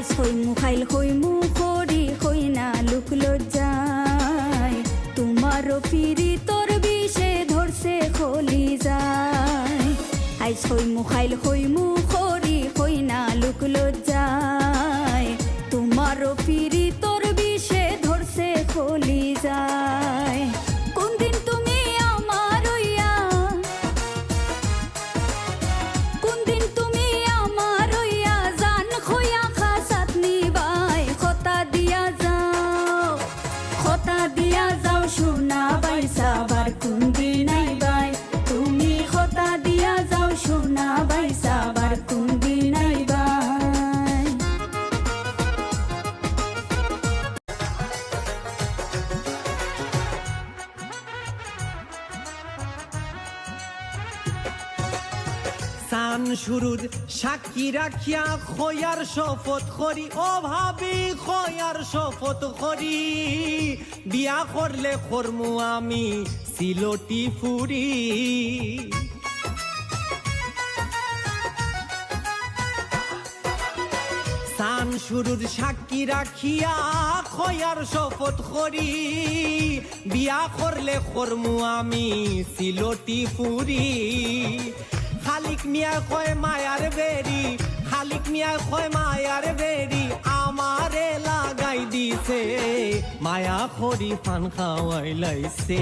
আইস হইমু খাইল হইমু খড়ি হই না লুক লজ্জায় তোমারও পিরি তোর বিষে ধরছে খলি যায় আইস হইমু খাইল হইমু খড়ি হই না লুক লজ্জায় তোমারও পিরি তোর বিষে ধরছে খলি যায় কোন দিন তুমি আমার হইয়া কোন দিন তুমি আমার হইয়া জান খইয়া খাসাত নিবাই খতা দিয়া যাও সোনা বাইসা বার কোন দিন আইবাই তুমি খতা দিয়া যাও সোনা বাইসা বার কোন দিন আইবাই সান শুরুর সাক্ষী রাখিয়া খয়ার শপথ করি ও ভাবি খয়ার শপথ করি বিয়া করলে করমু আমি সিলটি ফুরি সান শুরুর সাক্ষী রাখিয়া খয়ার শপথ করি বিয়া করলে করমু আমি সিলটি ফুরি খালিক মিয়া কয় মায়ার বেরি খালিক মিয়া কয় মায়ার বেরি আমারে লাগাই দিছে মায়া খড়ি পান খাওয়াই লাইছে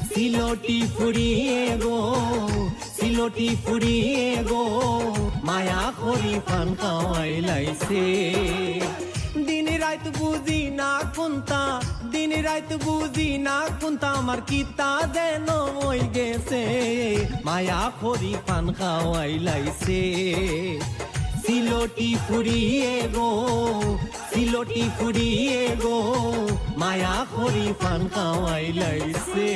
সিলটি ফুরিয়ে গো সিলটি ফুরিয়ে গো মায়া খড়ি পান খাওয়াই লাইছে দিন রাত বুঝি না কোনটা দিন রাত বুঝি না কোনটা আমার কিতা যেন হই গেছে মায়া খড়ি পান খাওয়াই লাইছে সিলটি ফুরিয়ে গো সিলটি ফুরিয়ে গো মায়া খড়ি পান খাওয়াই লাইছে